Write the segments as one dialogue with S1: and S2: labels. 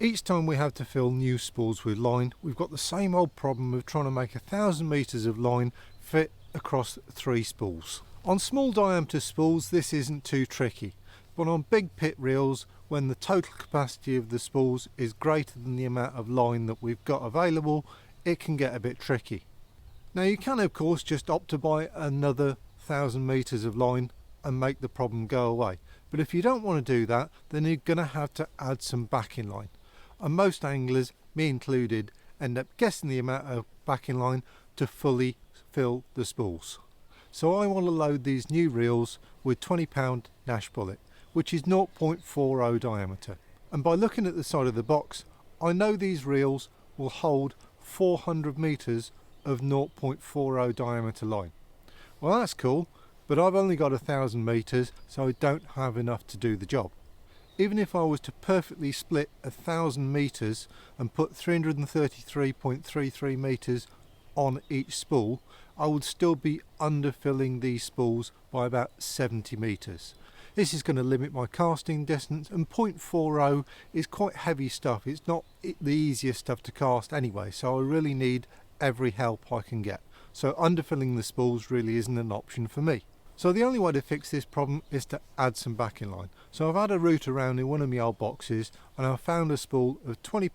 S1: Each time we have to fill new spools with line, we've got the same old problem of trying to make 1,000 metres of line fit across 3 spools. On small diameter spools this isn't too tricky, but on big pit reels, when the total capacity of the spools is greater than the amount of line that we've got available, it can get a bit tricky. Now you can of course just opt to buy another 1,000 metres of line and make the problem go away, but if you don't want to do that, then you're going to have to add some backing line. And most anglers, me included, end up guessing the amount of backing line to fully fill the spools. So I want to load these new reels with 20 Nash bullet, which is 0.40 diameter. And by looking at the side of the box, I know these reels will hold 400 metres of 0.40 diameter line. Well, that's cool, but I've only got 1,000 metres, so I don't have enough to do the job. Even if I was to perfectly split 1,000 metres and put 333.33 metres on each spool, I would still be underfilling these spools by about 70 metres. This is going to limit my casting distance, and 0.40 is quite heavy stuff. It's not the easiest stuff to cast anyway, so I really need every help I can get. So underfilling the spools really isn't an option for me. So the only way to fix this problem is to add some backing line. So I've had a route around in one of my old boxes and I've found a spool of 20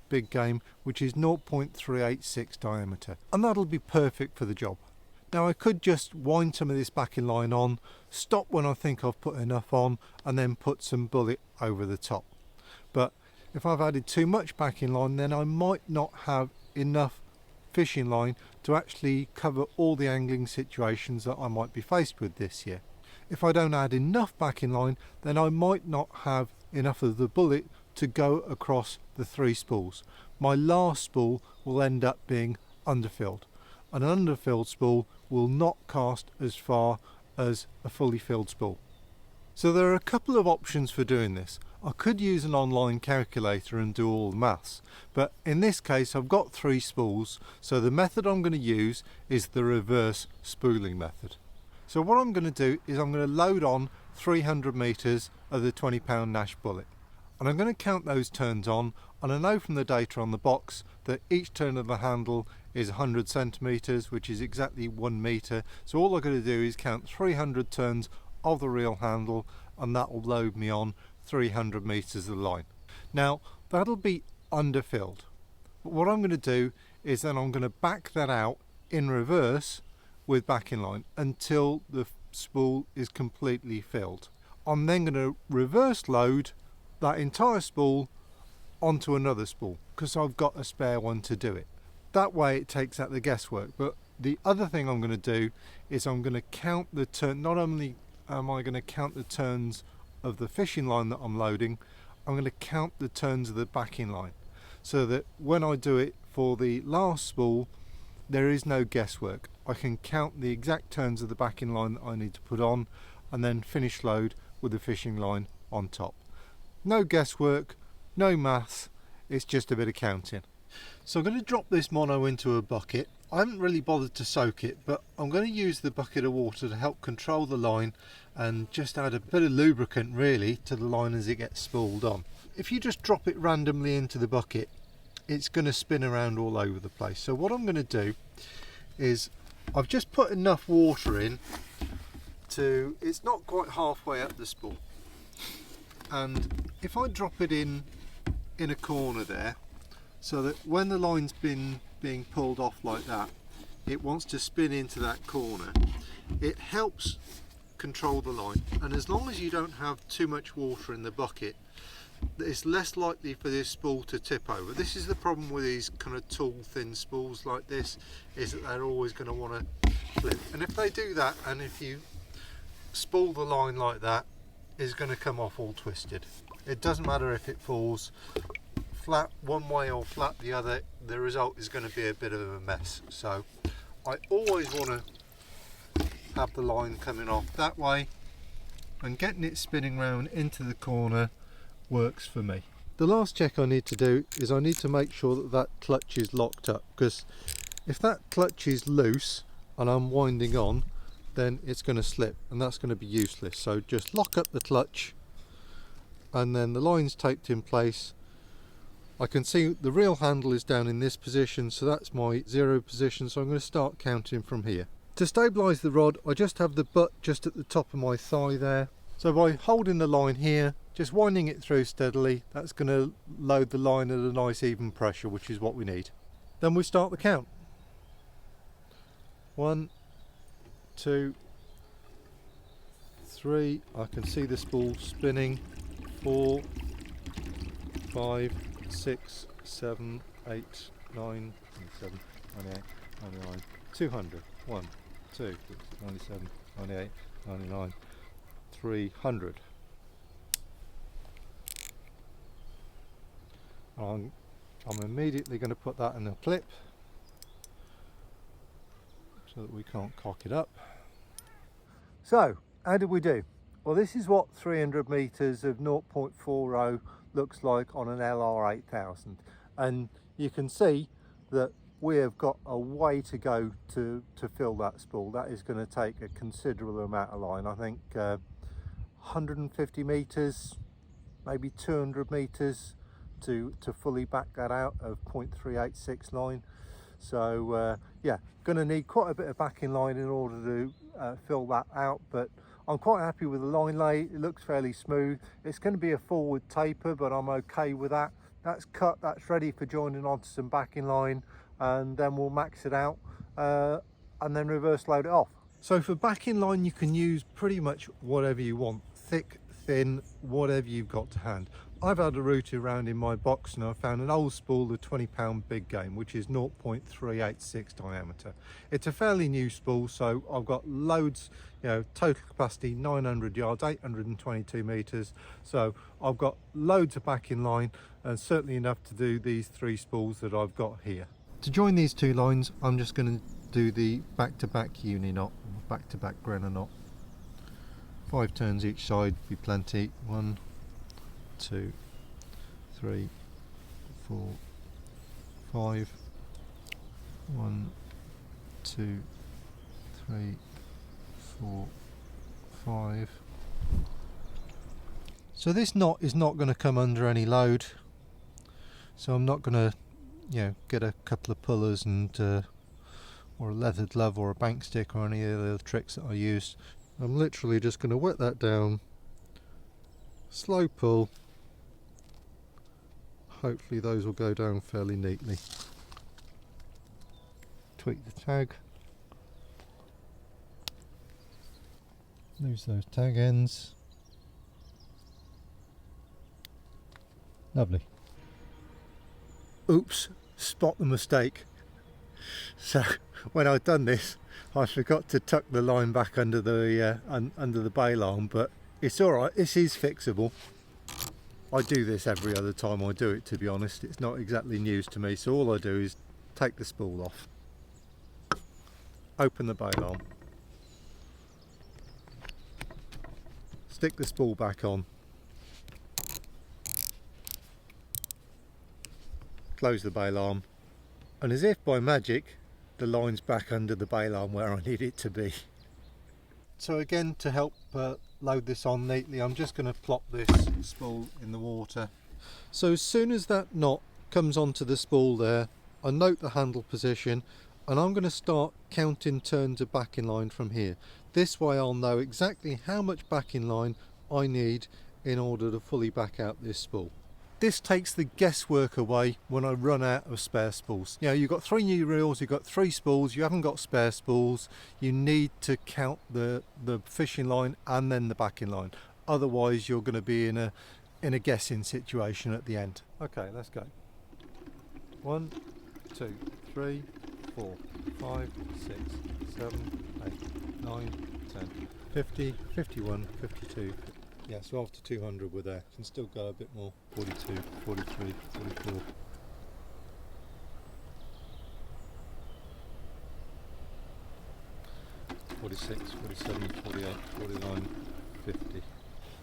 S1: big game which is 0.386 diameter, and that'll be perfect for the job. Now I could just wind some of this backing line on, stop when I think I've put enough on, and then put some bullet over the top. But if I've added too much backing line, then I might not have enough fishing line to actually cover all the angling situations that I might be faced with this year. If I don't add enough backing line, then I might not have enough of the bullet to go across the 3 spools. My last spool will end up being underfilled. An underfilled spool will not cast as far as a fully filled spool. So there are a couple of options for doing this. I could use an online calculator and do all the maths, but in this case I've got 3 spools, so the method I'm going to use is the reverse spooling method. So what I'm going to do is I'm going to load on 300 metres of the 20 Nash bullet, and I'm going to count those turns on, and I know from the data on the box that each turn of the handle is 100 centimetres, which is exactly 1 metre, so all I've got to do is count 300 turns of the reel handle, and that will load me on 300 metres of line. Now that'll be underfilled, but what I'm going to do is then I'm going to back that out in reverse with backing line until the spool is completely filled. I'm then going to reverse load that entire spool onto another spool because I've got a spare one to do it. That way it takes out the guesswork. But the other thing I'm going to do is I'm going to count the turn. Not only am I going to count the turns of the fishing line that I'm loading, I'm going to count the turns of the backing line, so that when I do it for the last spool there is no guesswork. I can count the exact turns of the backing line that I need to put on and then finish load with the fishing line on top. No guesswork, no maths, it's just a bit of counting. So I'm going to drop this mono into a bucket. I haven't really bothered to soak it, but I'm going to use the bucket of water to help control the line and just add a bit of lubricant really to the line as it gets spooled on. If you just drop it randomly into the bucket, it's going to spin around all over the place. So what I'm going to do is I've just put enough water in to, it's not quite halfway up the spool, and if I drop it in a corner there, so that when the line's being pulled off like that, it wants to spin into that corner, it helps control the line. And as long as you don't have too much water in the bucket, it's less likely for this spool to tip over. This is the problem with these kind of tall thin spools like this, is that they're always going to want to flip, and if they do that and if you spool the line like that, it's going to come off all twisted. It doesn't matter if it falls flat one way or flat the other, the result is going to be a bit of a mess. So I always want to have the line coming off that way, and getting it spinning round into the corner works for me. The last check I need to do is I need to make sure that that clutch is locked up, because if that clutch is loose and I'm winding on, then it's going to slip and that's going to be useless. So just lock up the clutch, and then the line's taped in place. I can see the reel handle is down in this position, so that's my 0 position, so I'm going to start counting from here. To stabilise the rod, I just have the butt just at the top of my thigh there. So by holding the line here, just winding it through steadily, that's going to load the line at a nice even pressure, which is what we need. Then we start the count. 1, 2, 3, I can see the spool spinning. 4, 5, 6, 7, 8, 9, 97, 98, 99, 200. 1, 2, 97, 98, 99, 300. I'm immediately going to put that in a clip so that we can't cock it up. So, how did we do? Well, this is what 300 meters of 0.40 looks like on an LR8000, and you can see that we have got a way to go to fill that spool. That is going to take a considerable amount of line. I think 150 meters, maybe 200 meters to fully back that out of 0.3869. So yeah, going to need quite a bit of backing line in order to fill that out, but I'm quite happy with the line lay. It looks fairly smooth. It's going to be a forward taper, but I'm okay with that. That's cut, that's ready for joining onto some backing line, and then we'll max it out and then reverse load it off. So for backing line, you can use pretty much whatever you want, thick, thin, whatever you've got to hand. I've had a route around in my box and I found an old spool of 20-pound big game, which is 0.386 diameter. It's a fairly new spool, so I've got loads, you know, total capacity 900 yards, 822 meters. So I've got loads of backing line and certainly enough to do these 3 spools that I've got here. To join these 2 lines, I'm just going to do the back-to-back uni knot, back-to-back Grenner knot. 5 turns each side, be plenty. 1, 2, 3, 4, 5. 1, 2, 3, 4, 5. So this knot is not going to come under any load, so I'm not going to, you know, get a couple of pullers and or a leather glove or a bank stick or any of the other tricks that I use. I'm literally just going to wet that down, slow pull. Hopefully those will go down fairly neatly. Tweak the tag, lose those tag ends. Lovely. Oops, spot the mistake. So when I'd done this, I forgot to tuck the line back under the bail arm, but it's alright, this is fixable. I do this every other time I do it, to be honest. It's not exactly news to me, so all I do is take the spool off, open the bail arm, stick the spool back on, close the bail arm, and as if by magic the line's back under the bail arm where I need it to be. So again, to help load this on neatly, I'm just going to plop this spool in the water. So as soon as that knot comes onto the spool there, I note the handle position and I'm going to start counting turns of backing line from here. This way I'll know exactly how much backing line I need in order to fully back out this spool. This takes the guesswork away when I run out of spare spools. You know, you've got 3 new reels, you've got 3 spools, you haven't got spare spools. You need to count the fishing line and then the backing line. Otherwise you're going to be in a guessing situation at the end. Okay, let's go. 1, 2, 3, 4, 5, 6, 7, 8, 9, 10, 50, 51, 52. Yeah, so after 200 we're there. Can still go a bit more. 42, 43, 44. (46, 47, 48, 49, 50).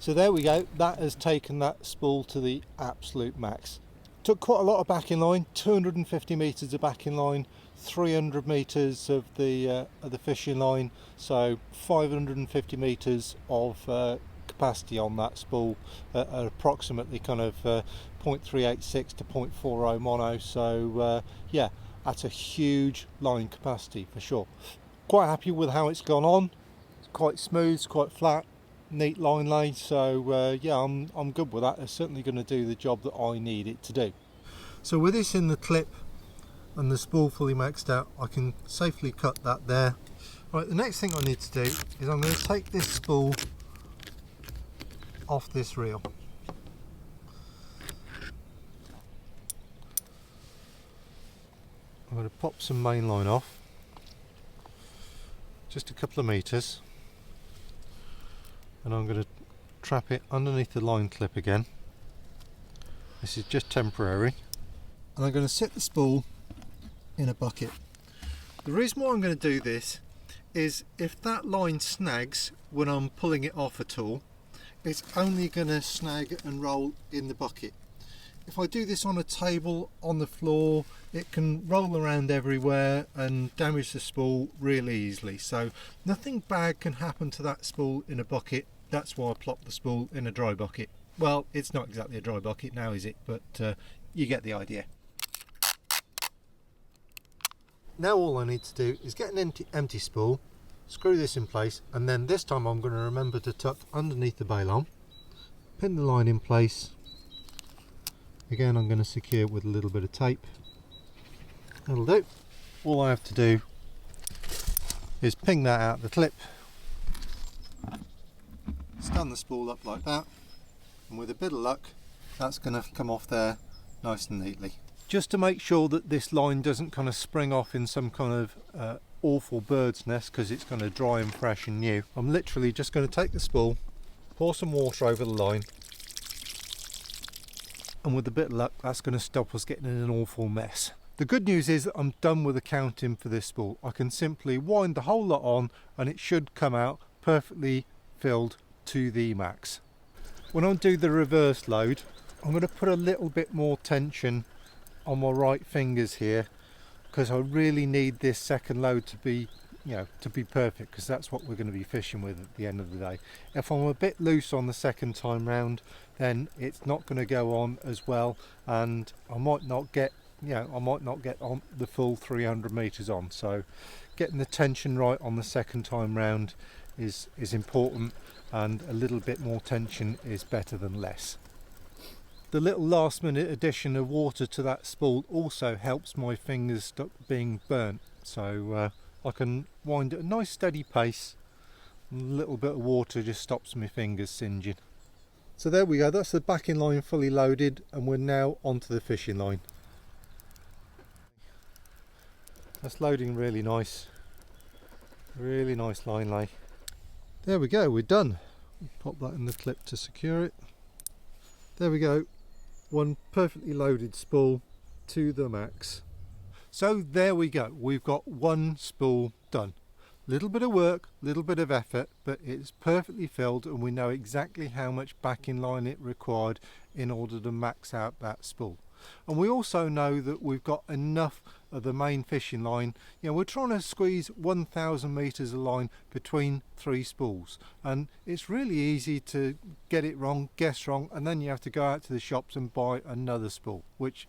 S1: So there we go. That has taken that spool to the absolute max. Took quite a lot of backing line. 250 meters of backing line, 300 meters of the fishing line. So 550 meters of capacity on that spool at approximately kind of 0.386 to 0.40 mono, so yeah, that's a huge line capacity for sure. Quite happy with how it's gone on. It's quite smooth, it's quite flat, neat line lay, so yeah, I'm good with that. It's certainly going to do the job that I need it to do. So with this in the clip and the spool fully maxed out, I can safely cut that there. Right, the next thing I need to do is I'm going to take this spool off this reel. I'm going to pop some main line off, just a couple of meters, and I'm going to trap it underneath the line clip again. This is just temporary, and I'm going to sit the spool in a bucket. The reason why I'm going to do this is if that line snags when I'm pulling it off at all, it's only going to snag and roll in the bucket. If I do this on a table, on the floor, it can roll around everywhere and damage the spool really easily. So nothing bad can happen to that spool in a bucket. That's why I plop the spool in a dry bucket. Well, it's not exactly a dry bucket now, is it? But you get the idea. Now all I need to do is get an empty spool, screw this in place, and then this time I'm going to remember to tuck underneath the bail arm, pin the line in place. Again, I'm going to secure it with a little bit of tape. That'll do. All I have to do is ping that out the clip, stand the spool up like that, and with a bit of luck that's going to come off there nice and neatly. Just to make sure that this line doesn't kind of spring off in some kind of awful bird's nest, because it's kind of dry and fresh and new, I'm literally just going to take the spool, pour some water over the line, and with a bit of luck that's going to stop us getting in an awful mess. The good news is that I'm done with the counting for this spool. I can simply wind the whole lot on and it should come out perfectly filled to the max. When I do the reverse load, I'm going to put a little bit more tension on my right fingers here, because I really need this second load to be, to be perfect, because that's what we're going to be fishing with at the end of the day. If I'm a bit loose on the second time round, then it's not going to go on as well, and I might not get on the full 300 meters on. So getting the tension right on the second time round is important, and a little bit more tension is better than less. The little last minute addition of water to that spool also helps my fingers stop being burnt, so I can wind at a nice steady pace. A little bit of water just stops my fingers singeing. So there we go, that's the backing line fully loaded, and we're now onto the fishing line. That's loading really nice line lay. There we go, we're done. Pop that in the clip to secure it. There we go, one perfectly loaded spool to the max. So there we go, we've got one spool done. Little bit of work, little bit of effort, but it's perfectly filled, and we know exactly how much backing line it required in order to max out that spool. And we also know that we've got enough of the main fishing line. We're trying to squeeze 1,000 meters of line between 3 spools, and it's really easy to get it wrong, guess wrong, and then you have to go out to the shops and buy another spool, which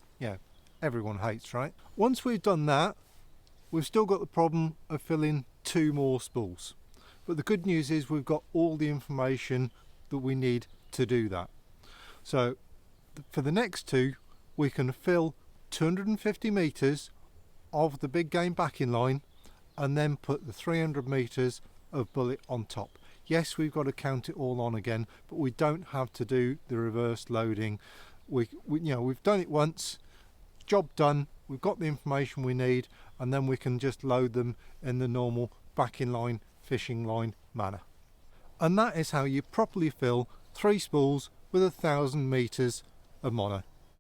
S1: everyone hates, right? Once we've done that, we've still got the problem of filling 2 more spools, but the good news is we've got all the information that we need to do that. So for the next 2, we can fill 250 meters of the big game backing line and then put the 300 meters of bullet on top. Yes, we've got to count it all on again, but we don't have to do the reverse loading. We've done it once, job done, we've got the information we need, and then we can just load them in the normal backing line, fishing line manner. And that is how you properly fill 3 spools with 1,000 meters of mono.